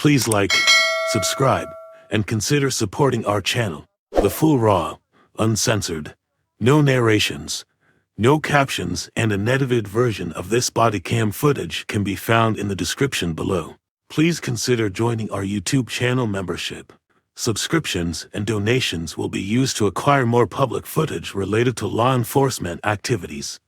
Please like, subscribe, and consider supporting our channel. The full raw, uncensored, no narrations, no captions, and an edited version of this body cam footage can be found in the description below. Please consider joining our YouTube channel membership. Subscriptions and donations will be used to acquire more public footage related to law enforcement activities.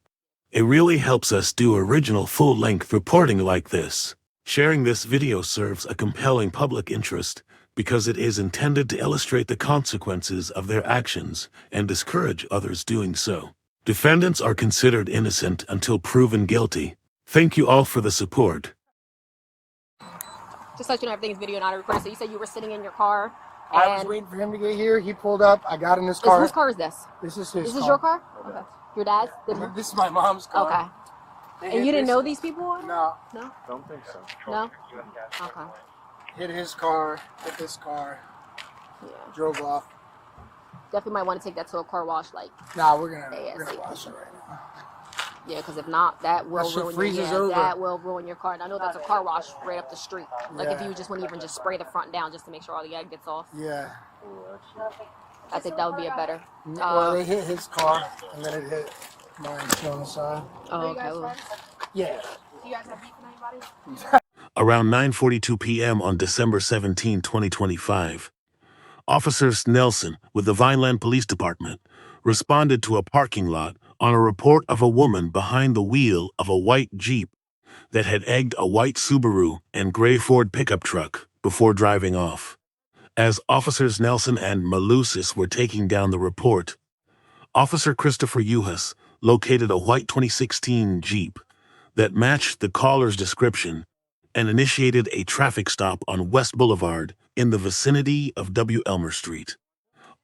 It really helps us do original full-length reporting like this. Sharing this video serves a compelling public interest because it is intended to illustrate the consequences of their actions and discourage others doing so. Defendants are considered innocent until proven guilty. Thank you all for the support. Just let you know everything's video not recorded. So you said you were sitting in your car. I was waiting for him to get here. He pulled up. I got in his car. Whose car is this? This is his car. This is your car? Okay. Your dad's? This is my mom's car. Okay. And you didn't know these people? No. No? Don't think so. No? Okay. Hit his car, hit this car, drove off. Definitely might want to take that to a car wash, like. Nah, we're gonna wash it right now. Yeah, because if not, that will ruin your car. And I know that's a car wash right up the street. Like if you just wouldn't even just spray the front down just to make sure all the egg gets off. Yeah. I think that would be a better. Well, they hit his car and then it hit mine on the side. Oh, okay. Yeah. Do you guys have beef with anybody? Around 9:42 p.m. on December 17, 2025, Officers Nelson with the Vineland Police Department responded to a parking lot on a report of a woman behind the wheel of a white Jeep that had egged a white Subaru and gray Ford pickup truck before driving off. As Officers Nelson and Malusis were taking down the report, Officer Christopher Yuhas located a white 2016 Jeep that matched the caller's description and initiated a traffic stop on West Boulevard in the vicinity of Elmer Street.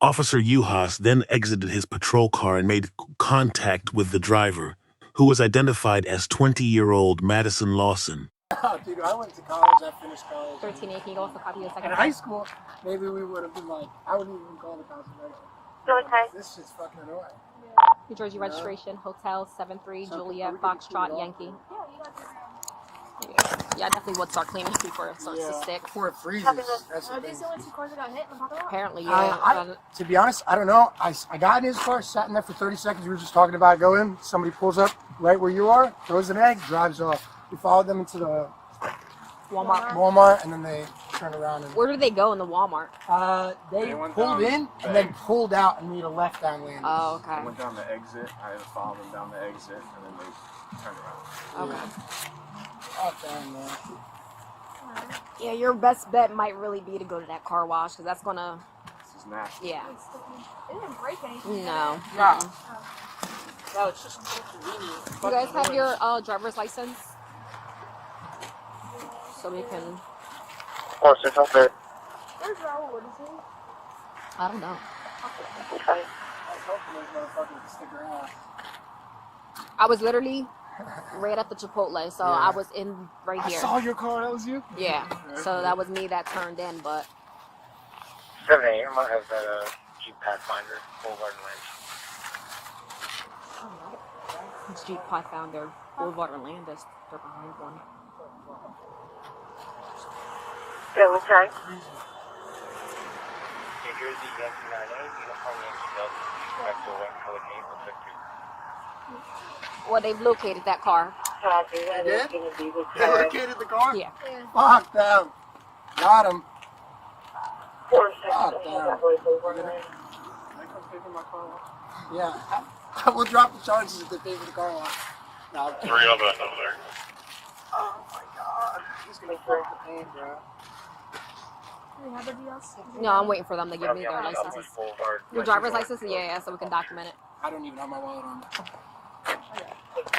Officer Yuhas then exited his patrol car and made contact with the driver, who was identified as 20-year-old Madison Lawson. Oh, dude, I went to college. I finished college. 13, 18, go off the copy of the second. In high school, maybe we would have been like, I wouldn't even call the concentration. Okay. This shit's fucking annoying. New Jersey registration, Hotel 73, Juliet, Foxtrot, Yankee. Yeah, I definitely would start cleaning before it starts to stick. Before it freezes. That's the Are these the only two cars that got hit? Apparently, yeah. To be honest, I don't know. I got in his car, sat in there for 30 seconds. We were just talking about going. Somebody pulls up right where you are, throws an egg, drives off. We followed them into the Walmart, and then they turn around. And, where did they go in the Walmart? They pulled in and then pulled out and made a left down lane. Oh, okay. They went down the exit. I had to follow them down the exit, and then they turned around. Okay. Oh, damn, man. Yeah, your best bet might really be to go to that car wash, because that's gonna. This is nasty. Yeah. It didn't break anything. No. No, it's just convenient. You guys have your driver's license? So we can. Oh, so it's not there. Where's Raul? What is he? I don't know. Okay. I was hoping those motherfuckers would stick around. I was literally right at the Chipotle, so I was in right here. I saw your car, that was you? Yeah, so that was me that turned in, but. 7-8, I might have that Jeep Pathfinder, Boulevard and Lynch. It's Jeep Pathfinder, Boulevard and Landis. They're behind one. Yeah, okay. Here's the Yankee 9A, uniform Yankee Delta, back to a white colored vehicle, sector. Well, they've located that car. Copy, that They is did? going to be the They car. located the car? Yeah. Fuck them. Got him. 4 God seconds. damn. Boulevard and Lynch. I come pay for my car wash. Yeah. I will drop the charges if they pay for the car wash. No, I'm kidding. Oh my god. He's gonna break the paint, bro. No, I'm waiting for them to give me their licenses. Your driver's license? Yeah, so we can document it. I don't even have my wallet on me.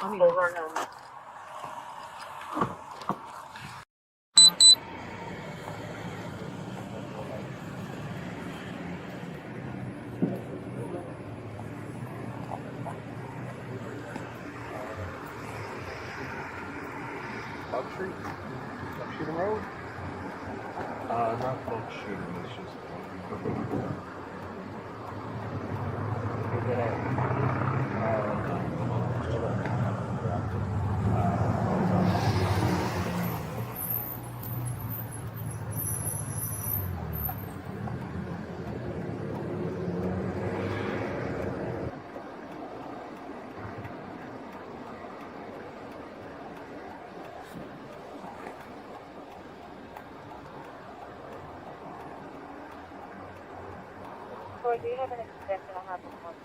I mean, Boulevard and Lynch. Bug Street? Bug Shooting Road? Not bug shooting, it's just... Roy, do you have an extension on Madison Lawson?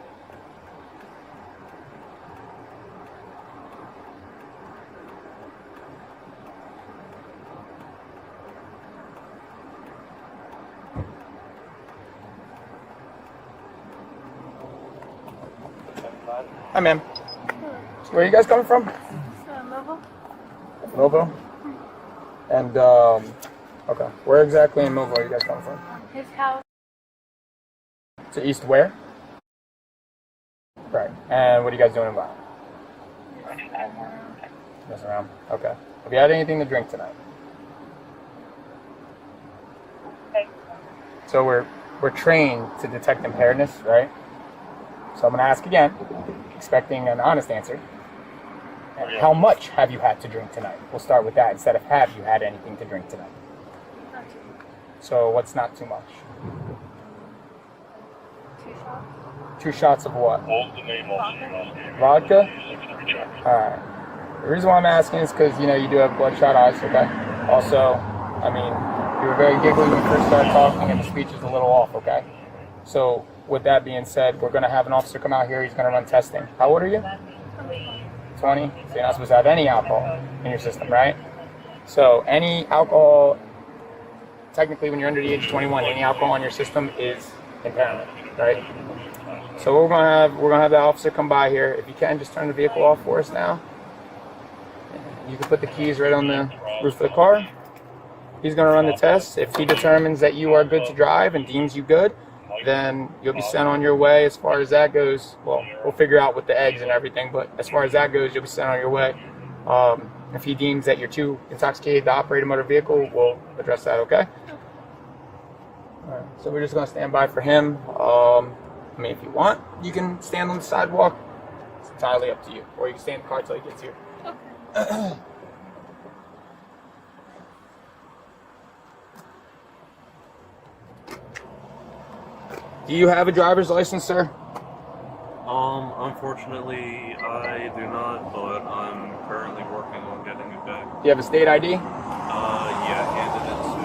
Hi, ma'am. Where are you guys coming from? Mobile. Mobile? And, okay. Where exactly in Mobile are you guys coming from? His house. To east where? Right. And what are you guys doing about it? Messing around. Okay. Have you had anything to drink tonight? So we're trained to detect impairedness, right? So I'm going to ask again, expecting an honest answer. And how much have you had to drink tonight? We'll start with that instead of have you had anything to drink tonight. Not too much. So what's not too much? 2 shots. 2 shots of what? Vodka? Alright. The reason why I'm asking is because, you know, you do have bloodshot eyes, okay? Also, I mean, you were very giggly when you first started talking and the speech is a little off, okay? So, with that being said, we're going to have an officer come out here. He's going to run testing. How old are you? 20? So you're not supposed to have any alcohol in your system, right? So any alcohol, technically when you're under the age of 21, any alcohol in your system is impairment, right? So we're gonna have the officer come by here. If you can, just turn the vehicle off for us now. You can put the keys right on the roof of the car. He's gonna run the test. If he determines that you are good to drive and deems you good, then you'll be sent on your way. As far as that goes, well, we'll figure out with the eggs and everything, but as far as that goes, you'll be sent on your way. If he deems that you're too intoxicated to operate a motor vehicle, we'll address that, okay? All right, so we're just gonna stand by for him. I mean, if you want, you can stand on the sidewalk. It's entirely up to you. Or you can stay in the car till he gets here. Okay. Do you have a driver's license, sir? Unfortunately, I do not, but I'm currently working on getting it back. Do you have a state ID? Yeah, handed it to,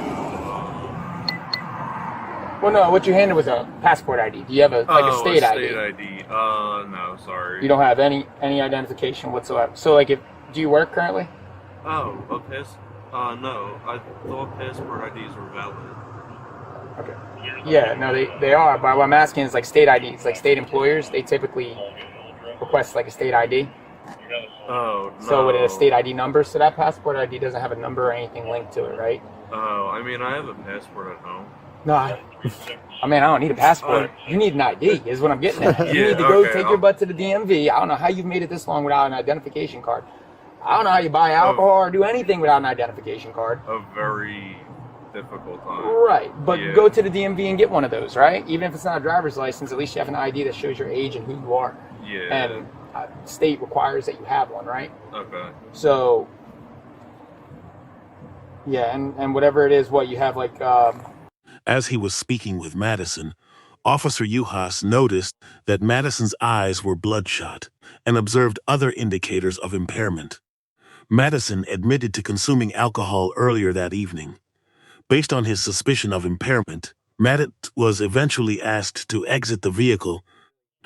Well, no, what you handed was a passport ID. Do you have a a state ID? state ID. No, sorry. You don't have any identification whatsoever. So, like, do you work currently? Oh, a no, I thought passport IDs were valid. Okay. Yeah, no, they are. But what I'm asking is, like, state IDs. Like, state employers, they typically request, like, a state ID. Oh, no. So, with a state ID number, so that passport ID doesn't have a number or anything linked to it, right? Oh, I mean, I have a passport at home. No, I mean, I don't need a passport. You need an ID, is what I'm getting at. You Yeah, need to go okay, take your butt to the DMV. I don't know how you've made it this long without an identification card. I don't know how you buy alcohol or do anything without an identification card. A very difficult time. Right, but Yeah. go to the DMV and get one of those, right? Even if it's not a driver's license, at least you have an ID that shows your age and who you are. Yeah. And state requires that you have one, right? Okay. So, yeah, and whatever it is, what you have, like... As he was speaking with Madison, Officer Yuhas noticed that Madison's eyes were bloodshot and observed other indicators of impairment. Madison admitted to consuming alcohol earlier that evening. Based on his suspicion of impairment, Madison was eventually asked to exit the vehicle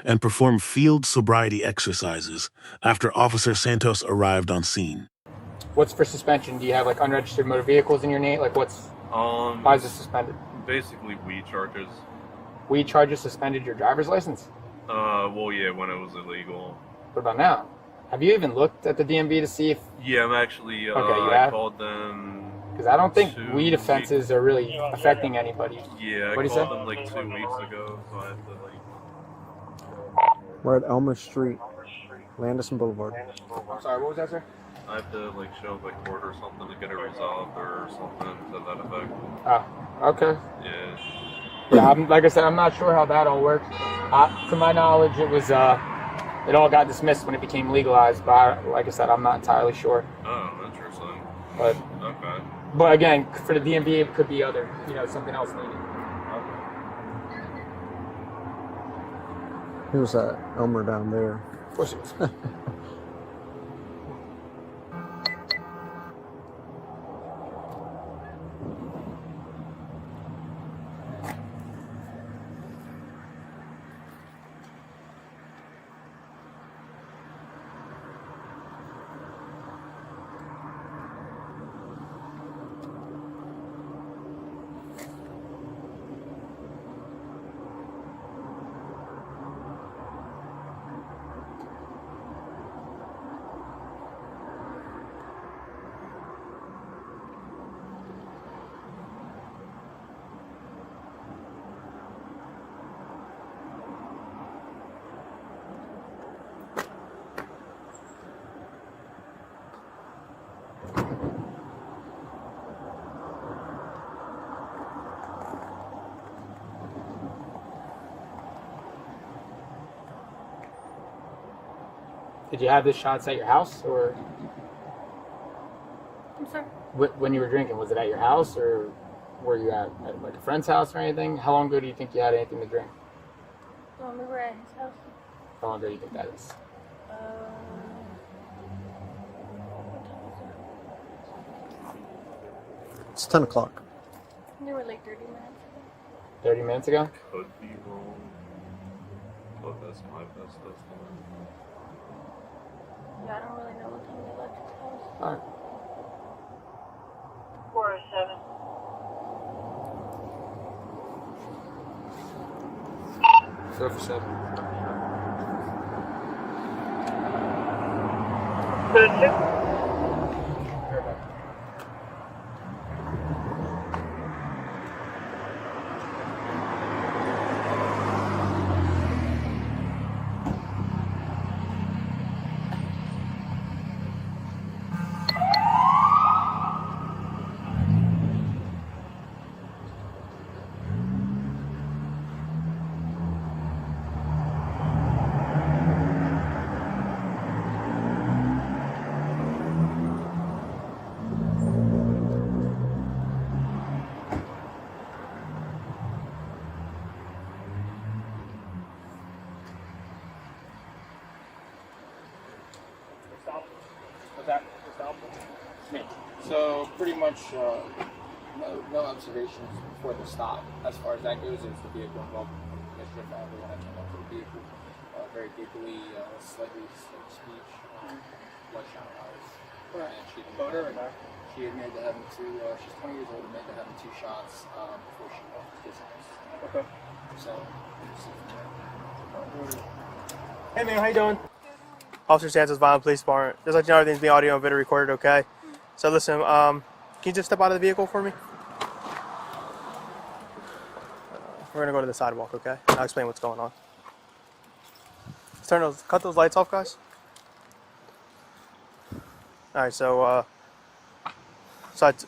and perform field sobriety exercises after Officer Santos arrived on scene. What's for suspension? Do you have, like, unregistered motor vehicles in your name? Like, why is it suspended? Basically weed charges. Weed charges suspended your driver's license? Well, yeah, when it was illegal. What about now? Have you even looked at the DMV to see if... Yeah, I'm actually, Okay, you I have? called them... Because I don't think 2 weed offenses are really affecting anybody. Yeah, I What'd you called say? them like 2 weeks ago, so I had to, like... We're at Elmer Street, Madison Boulevard. I'm sorry, what was that, sir? I have to, like, show, like, court or something to get it resolved or something to that effect. Oh, okay. Yeah. Yeah, like I said, I'm not sure how that all works. To my knowledge, it was, it all got dismissed when it became legalized, but like I said, I'm not entirely sure. Oh, interesting. But, Okay. but again, for the DMV, it could be other, something else needed. Who's that? Elmer down there. Of course it was. Did you have the shots at your house, or I'm sorry. when you were drinking? Was it at your house, or were you at like a friend's house or anything? How long ago do you think you had anything to drink? We were at his house. How long ago do you think that is? It's 10 o'clock. They were like 30 minutes ago. 30 minutes ago? Could be wrong, but that's my best estimate. Yeah, I don't really know what time they left his house. All right. 407. Go for 7. Good, sir. So pretty much no observations before the stop. As far as that goes, it's the vehicle involved in mischief. When I came up to the vehicle, very giggly, slightly slow speech, bloodshot eyes. And she admitted to having she's 20 years old, admitted to having 2 shots before she left his house. Okay. So, hey man, how you doing? Officer Santos, Vineland Police Department. Just let you know everything's being audio and video recorded, okay? So listen, can you just step out of the vehicle for me? We're gonna go to the sidewalk, okay? I'll explain what's going on. Let's cut those lights off, guys. All right, so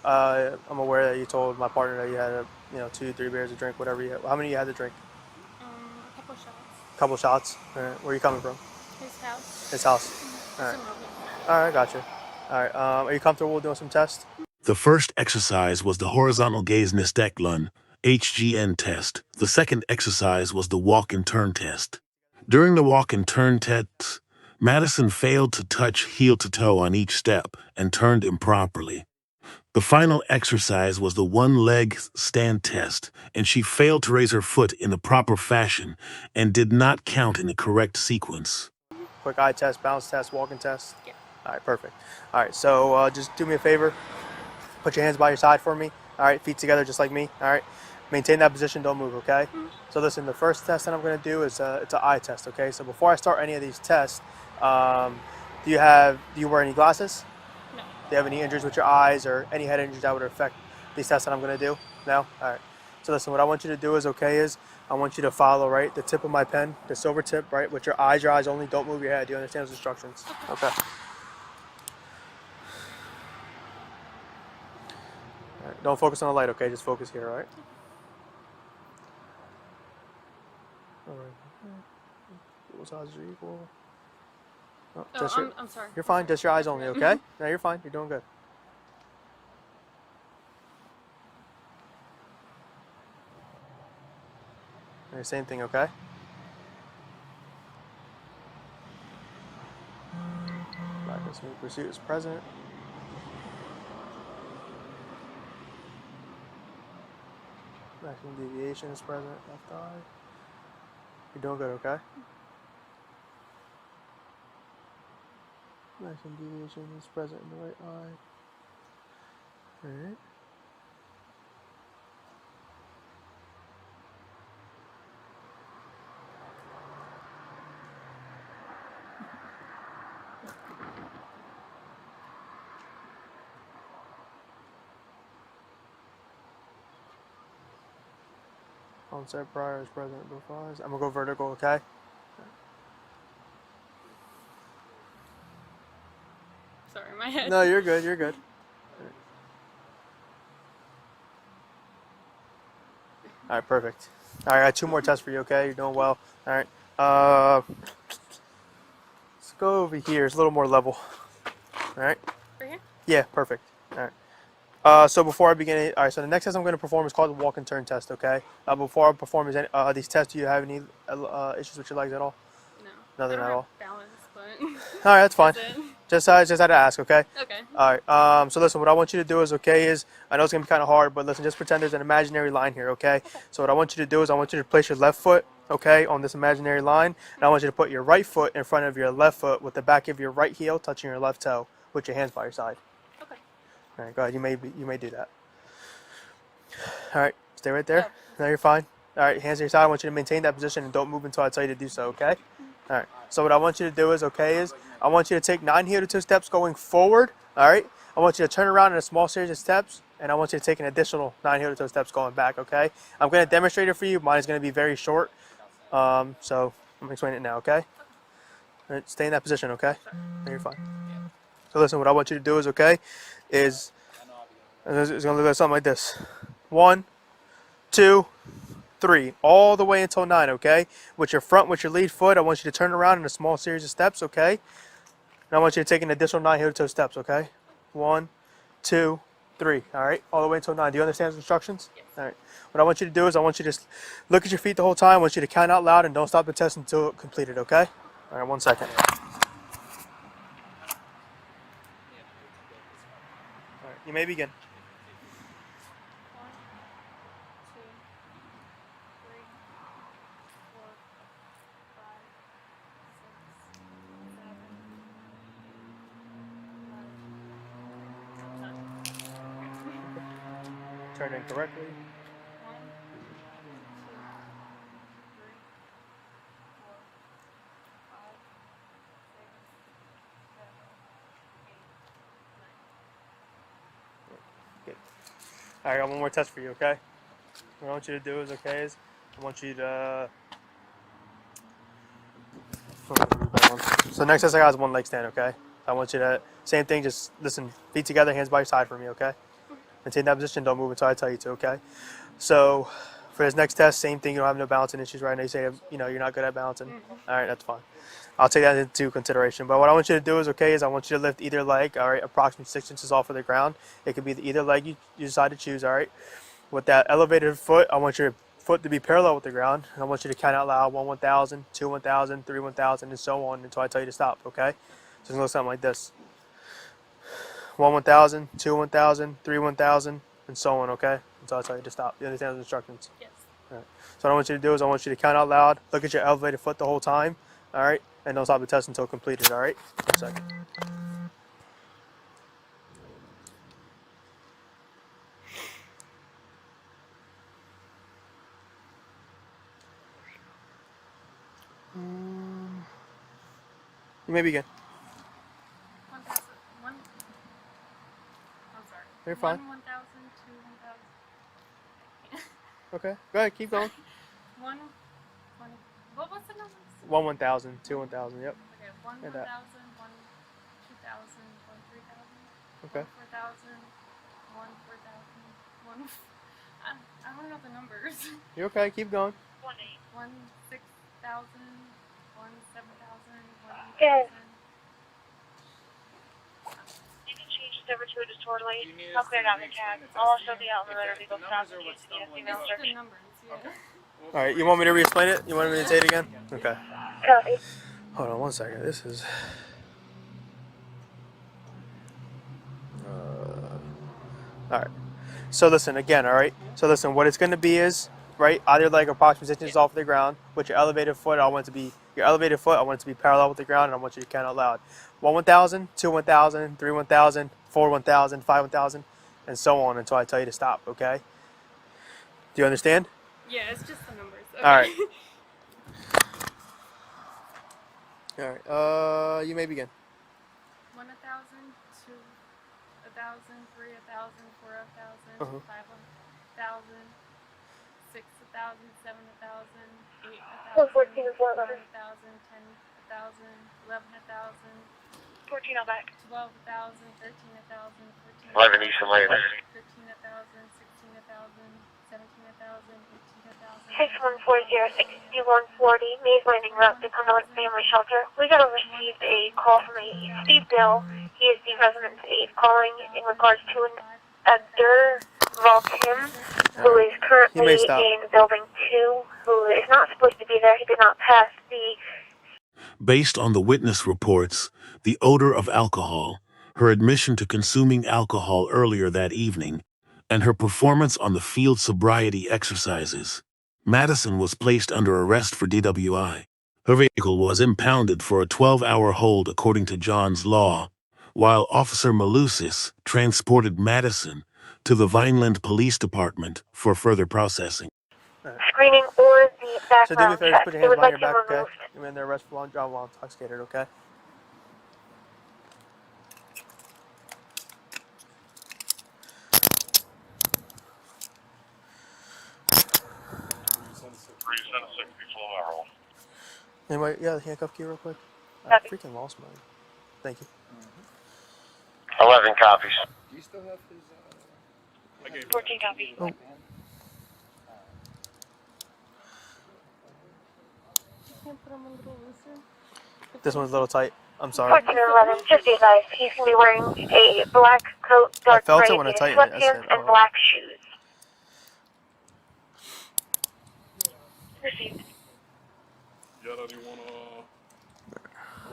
I'm aware that you told my partner that you had 2-3 beers to drink, whatever you had. How many you had to drink? A couple shots. Couple shots. All right. Where are you coming from? His house. His house. All right. All right, gotcha. All right. Are you comfortable with doing some tests? The first exercise was the horizontal gaze Nesteklun, HGN test. The second exercise was the walk and turn test. During the walk and turn test, Madison failed to touch heel to toe on each step and turned improperly. The final exercise was the one-leg stand test, and she failed to raise her foot in the proper fashion and did not count in the correct sequence. Quick eye test, balance test, walking test? Yeah. All right, perfect. All right, so just do me a favor. Put your hands by your side for me. All right, feet together just like me. All right, maintain that position, don't move, okay? So listen, the first test that I'm gonna do is it's an eye test, okay? So before I start any of these tests, do you wear any glasses? No. Do you have any injuries with your eyes or any head injuries that would affect these tests that I'm gonna do? No? All right. So listen, what I want you to do is I want you to follow, right, the tip of my pen, the silver tip, right, with your eyes only, don't move your head. Do you understand those instructions? Okay. All right. Don't focus on the light, okay? Just focus here, all right? All right. What sizes are equal? Oh, I'm sorry. You're fine. Just your eyes only, okay? No, you're fine. You're doing good. All right, same thing, okay? Blackness in pursuit is present. Maximum deviation is present. Left eye. You're doing good, okay? Maximum deviation is present in the right eye. Alright. Onset prior is present in both eyes. I'm gonna go vertical, okay? Sorry, my head. No, you're good, you're good. Alright, perfect. Alright, I got 2 more tests for you, okay? You're doing well. Alright. go over here. It's a little more level. All right. Right here? Yeah, perfect. All right. So before I begin it, all right, so the next test I'm going to perform is called the walk and turn test, okay? Before I perform these tests, do you have any issues with your legs at all? No. Nothing I don't at have all? balance, but... All right, that's fine. That's it. Just had to ask, okay? Okay. All right, so listen, what I want you to do is, I know it's going to be kind of hard, but listen, just pretend there's an imaginary line here, okay? So what I want you to do is I want you to place your left foot, okay, on this imaginary line, and I want you to put your right foot in front of your left foot with the back of your right heel touching your left toe with your hands by your side. Okay. All right, go ahead. You may do that. All right, stay right there. No, you're fine. All right, hands to your side. I want you to maintain that position and don't move until I tell you to do so, okay? All right, so what I want you to do is, I want you to take 9 heel-to-toe steps going forward, all right? I want you to turn around in a small series of steps, and I want you to take an additional 9 heel-to-toe steps going back, okay? I'm going to demonstrate it for you. Mine is going to be very short, so I'm going to explain it now, okay? All right, stay in that position, okay? No, you're fine. So listen, what I want you to do is, it's going to look like something like this. 1, 2, 3, all the way until 9, okay? With your lead foot, I want you to turn around in a small series of steps, okay? And I want you to take an additional 9 heel-to-toe steps, okay? 1, 2, 3, all right? All the way until 9. Do you understand the instructions? Yes. All right. What I want you to do is I want you to just look at your feet the whole time. I want you to count out loud and don't stop the test until completed, okay? All right, 1 second. All right, you may begin. 1, 2, 3, 4, 5, 6, 7, 8, 9. Turn in correctly. 1, 2, 3, 4, 5, 6, 7, 8, 9. Good. All right, I got one more test for you, okay? What I want you to do is, I want you to... So next test I got is 1 leg stand, okay? I want you to, same thing, just listen, feet together, hands by your side for me, okay? Maintain that position, don't move until I tell you to, okay? So for this next test, same thing, you don't have no balancing issues right now. You say, you're not good at balancing. All right, that's fine. I'll take that into consideration. But what I want you to do is, I want you to lift either leg, all right, approximately 6 inches off of the ground. It could be either leg you decide to choose, all right? With that elevated foot, I want your foot to be parallel with the ground. And I want you to count out loud, 1, 1,000, 2, 1,000, 3, 1,000, and so on until I tell you to stop, okay? So it's going to look something like this. 1, 1,000, 2, 1,000, 3, 1,000, and so on, okay? Until I tell you to stop. You understand the instructions? Yes. All right. So what I want you to do is I want you to count out loud, look at your elevated foot the whole time, all right? And don't stop the test until completed, all right? 1 second. You may begin. 1,000, 1. I'm sorry. You're fine. 1, 1,000, 2, 1,000. Okay, go ahead, keep going. 1, 1. What was the number? 1, 1,000, 2, 1,000, yep. Okay, 1, And 1,000, that. 1, 2,000, 1, 3,000. Okay. 4,000, 1, 4,000, 1. I don't know the numbers. You're okay, keep going. 1, 6,000, 1, 7,000, 1, 8,000. Yeah. You can change this over to a disorderly. I'll clear it out in the tag. I'll also be out in the motor vehicle stop in case you need a female It's search. the numbers, yeah. All right, you want me to re-explain it? You want me to say it again? Okay. Copy. Hold on 1 second. This is... all right. So listen, again, all right? So listen, what it's going to be is, right, either leg approximately 6 inches off the ground. With your elevated foot, I want it to be parallel with the ground, and I want you to count out loud. 1, 1,000, 2, 1,000, 3, 1,000, 4, 1,000, 5, 1,000, and so on until I tell you to stop, okay? Do you understand? Yeah, it's just the numbers. Okay. All right. All right, you may begin. 1, 1,000, 2, 1,000, 3, 1,000, 4, 1,000, 5, 1,000, 6, 1,000, 7, 1,000, 8, 1,000, 14 9, 4 1,000, 10, 1,000, 11, 1,000, 14 on back. 12, 1,000, 13, 1,000, 14, 11 East and later. 15, 1,000, 16, 1,000, 17, 1,000, 18, 1,000, 6140, Mays Landing Road to Cumberland Family Shelter. We got received a call from a Steve Bill. He is the residence aide calling in regards to an Abdur Volkim, who is currently in building 2, who is not supposed to be there. He did not pass the... Based on the witness reports, the odor of alcohol, her admission to consuming alcohol earlier that evening, and her performance on the field sobriety exercises, Madison was placed under arrest for DWI. Her vehicle was impounded for a 12-hour hold according to John's Law, while Officer Malusis transported Madison to the Vineland Police Department for further processing. Screening or the background so do me a favor, check. put your They hands would behind like your to back, remove... okay? You're in there arrest for long job while intoxicated, okay? Anyway, yeah, the handcuff key real quick. I freaking lost mine. Thank you. 11 copies. Do you still have his, 14 copies. Oh. This one's a little tight. I'm sorry. 1411, just be advised, he's going to be wearing a black coat, dark gray sweatpants, and black shoes. Received. Yet anyone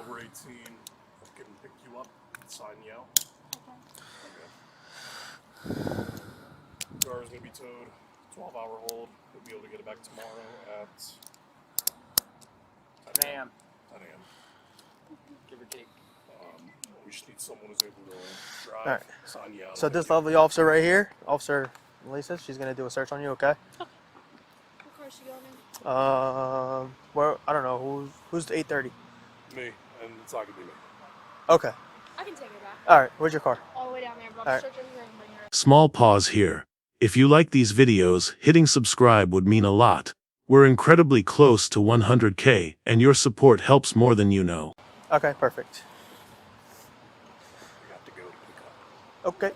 over 18 can pick you up, sign you out? Okay. Car is going to be towed, 12-hour hold. We'll be able to get it back tomorrow at 10 a.m. 10 a.m. Give or take. We just need someone who's able to drive, sign you out. So this lovely officer right here, Officer Nelson, she's going to do a search on you, okay? What car is she going in? Well, I don't know. Who's the 830? Me, and it's not going to be me. Okay. I can take her back. All right, where's your car? All the way down there, but All I'll right. search everywhere and bring her. Small pause here. If you like these videos, hitting subscribe would mean a lot. We're incredibly close to 100K, and your support helps more than you know. Okay, perfect. We have to go to pick up. Okay.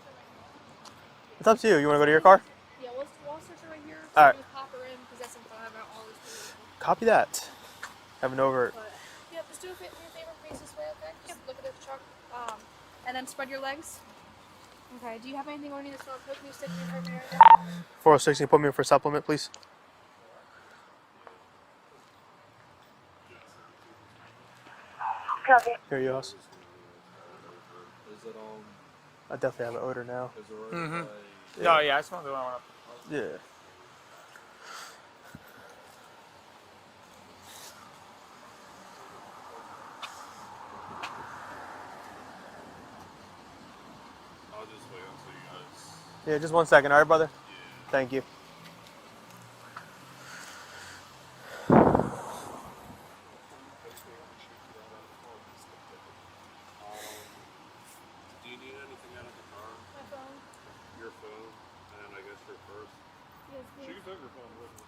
It's up to you. You want to go to your car? Yeah, we'll search her right here. All right. Just pop her in because that's something I have all this food. Copy that. Have an overt. But yeah, just do me a favor, face this way, okay? Just look at the truck, and then spread your legs. Okay. Do you have anything on you that's not supposed to be sticking in her area? 406, can you put me in for supplement, please? Copy. Here, Yuhas. Is it, I definitely have an odor now. is it right No, yeah, I smell the one up. Yeah. I'll just wait until you guys... Yeah, just 1 second, all right, brother? Yeah. Thank you. Do you need anything out of the car? My phone. Your phone, and I guess your purse. Yes, She please. can take your phone with her.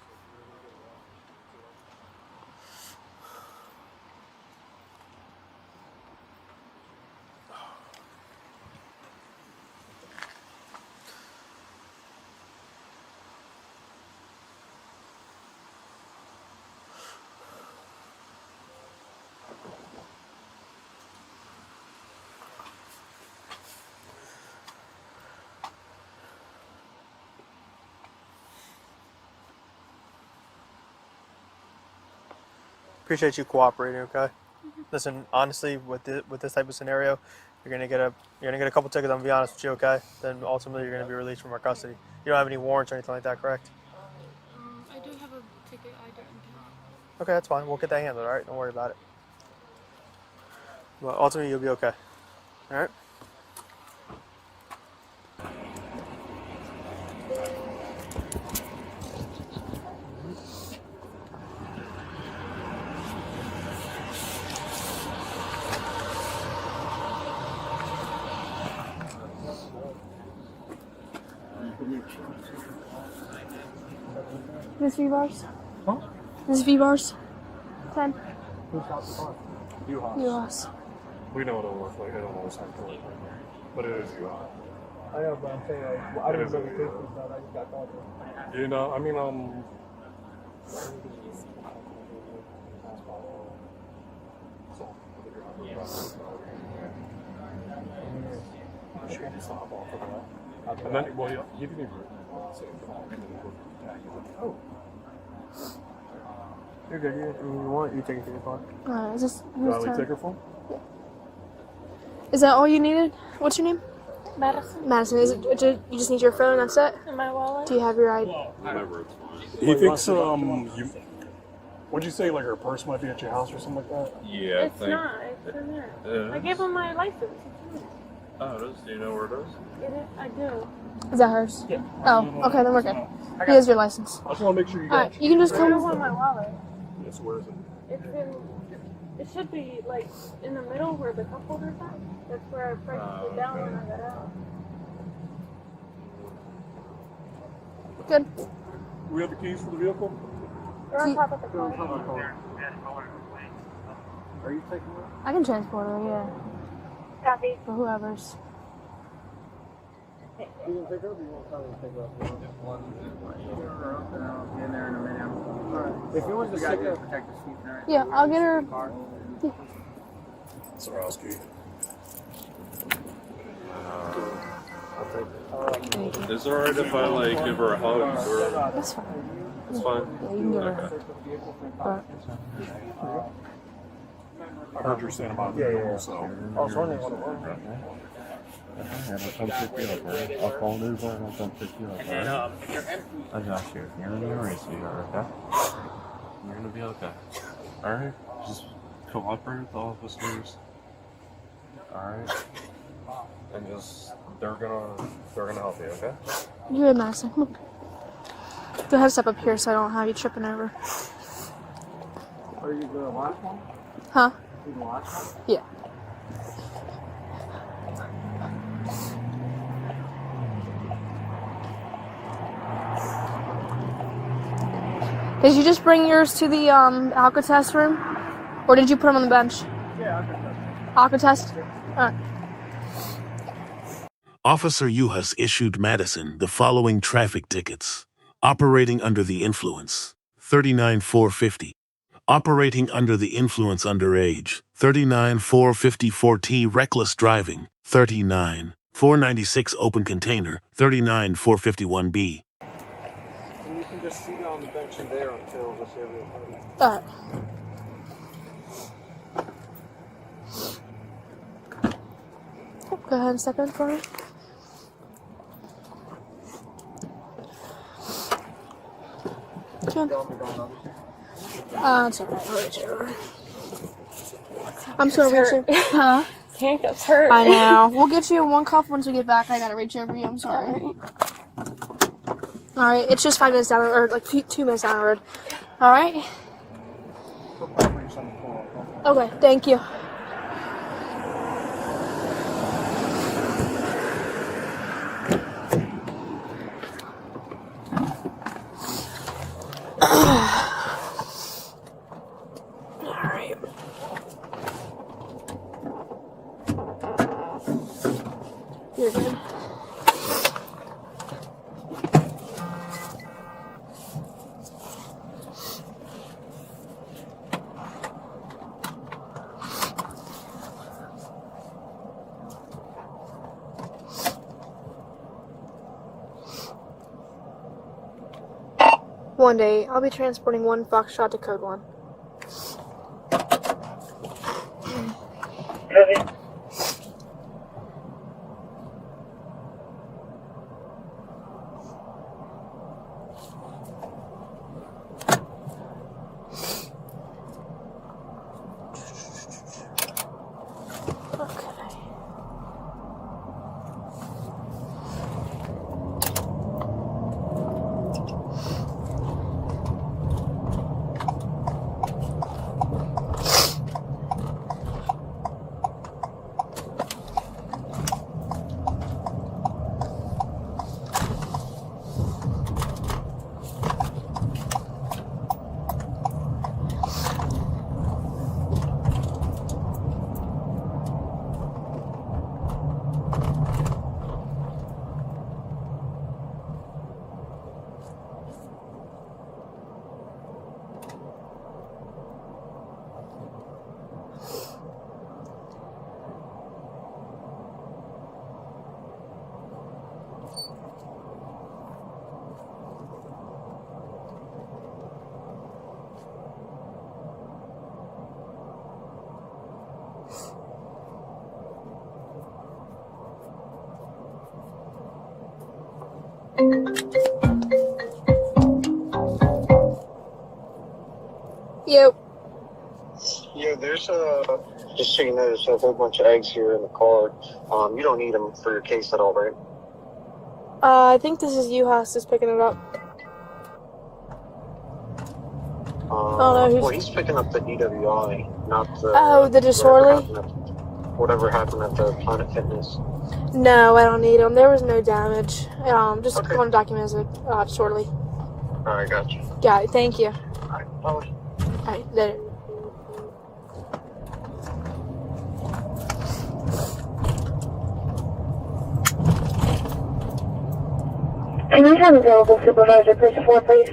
Appreciate you cooperating, okay? Listen, honestly, with this type of scenario, you're gonna get a couple tickets. I'm gonna be honest with you, okay? Then ultimately you're gonna be released from our custody. You don't have any warrants or anything like that, correct? I do have a ticket. I don't have. Okay, that's fine. We'll get that handled, all right? Don't worry about it. But ultimately, you'll be okay. All right? This V-bars? Huh? This V-bars? 10. Who's got the car? Yuhas. We know what it'll look like. It don't always have to look like that. But it is you. I know, but I'm saying, like, well, I didn't know the case was done. I just got called. You know, I mean, And then, well, you can even say, oh. You're good. You want? You take it to your car. Is this Do I leave ticker phone? Is that all you needed? What's your name? Madison. Madison. Is it? You just need your phone. That's it. And my wallet. Do you have your ID? Whatever, it's fine. He thinks, what'd you say, like her purse might be at your house or something like that? Yeah, It's not. It's in there. It I is? gave him my license. Oh, it is? Do you know where it is? It is. I do. Is that hers? Yeah. Oh, okay, then we're good. He has your license. I just want to make sure you Alright, you can just I don't come. want my wallet. Yes, where is it? It's in. It should be like in the middle where the cup holders are. That's where I pressed it down when I got out. Good. Do we have the keys for the vehicle? They're on top of the car. Are you taking it? I can transport her, yeah. Copy. For whoever's. You can pick up or you want to pick up? In there in a minute. Alright. If you want to stick up, Protect the seat there. Yeah, I'll get her. Sorowski. Is it alright if I, like, give her a hug? Or... That's fine. It's fine? Yeah, you can give her. I heard you're saying about the vehicle, so. I was wondering what it was. I'll come pick you up, right? I'll call an Uber and I'll come pick you up, right? I got you. You're in your race, okay? You're gonna be okay. Alright? Just cooperate with the officers. Alright? And just, they're gonna help you, okay? You're good, Madison. Come on. Go ahead, step up here so I don't have you tripping over. Are you the last one? Huh? You the last one? Yeah. Did you just bring yours to the Alcatraz room? Or did you put them on the bench? Yeah, Alcatraz? Alright. Officer Yuhas issued Madison the following traffic tickets. Operating under the influence, 39,450. Operating under the influence underage, 39,454T. Reckless driving, 39,496. Open container, 39,451B. And you can just sit on the bench in there until this area party. Alright. Go ahead and step in for me. It's alright. I'll reach over. I'm just gonna reach over. Huh? Handcuffs hurt. I know. We'll get you one cuff once we get back. I gotta reach over you. I'm sorry. Alright, it's just 5 minutes down the road, or like 2 minutes down the road. Alright? Okay, thank you. Alright. You're good. One day, I'll be transporting one Foxtrot to Code 1. Yep. Yeah, there's just so you know, there's a whole bunch of eggs here in the car. You don't need them for your case at all, right? I think this is Yuhas just picking it up. Oh no, Well, he's picking up the DWI, not the... Oh, the disorderly? Whatever happened at the Planet Fitness. No, I don't need them. There was no damage. Just Okay. want to document as a disorderly. Alright, gotcha. Got it, thank you. Alright, bye. Alright, later. Can I have available supervisor Christopher, please?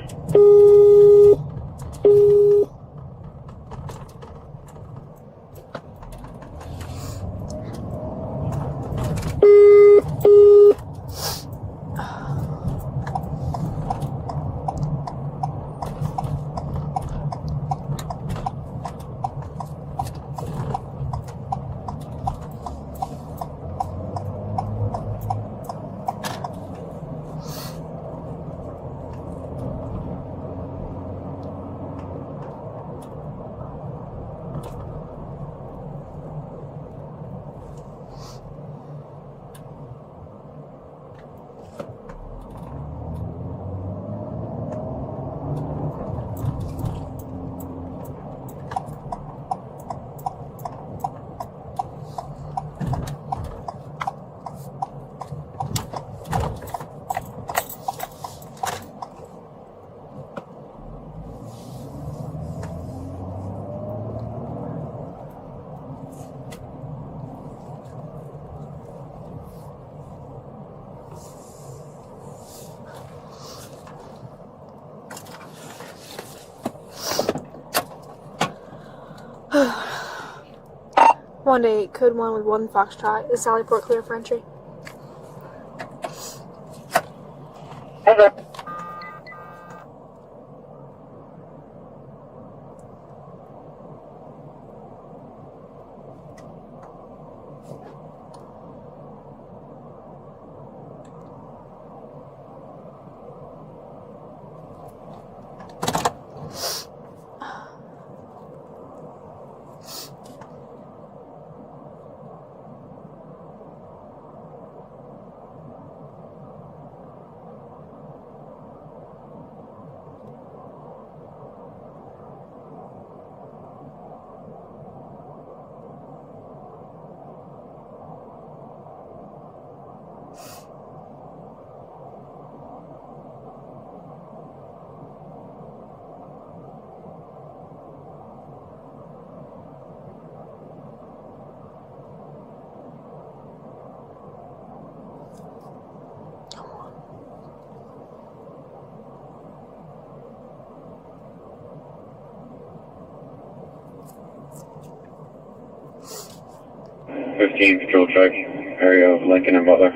One day, code 1 with 1 Foxtrot. Is Sallyport clear for entry? Over. Patrol truck, area of Lincoln and Butler.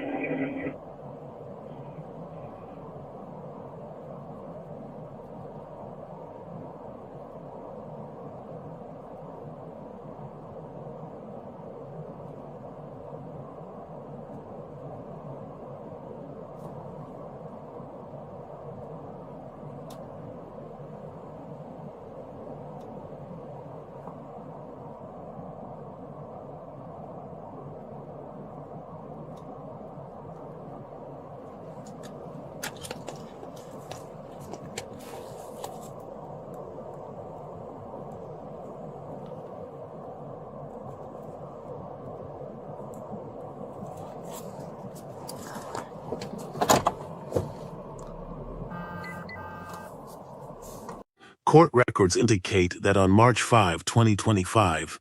Court records indicate that on March 5, 2025,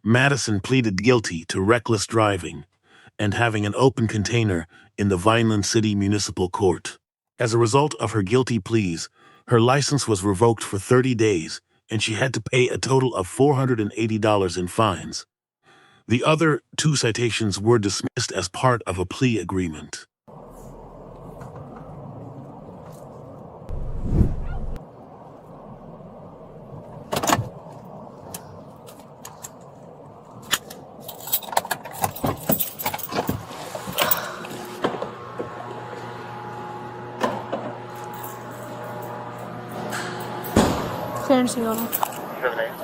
Madison pleaded guilty to reckless driving and having an open container in the Vineland City Municipal Court. As a result of her guilty pleas, her license was revoked for 30 days and she had to pay a total of $480 in fines. The other 2 citations were dismissed as part of a plea agreement. Clarence Yoda. 7-8.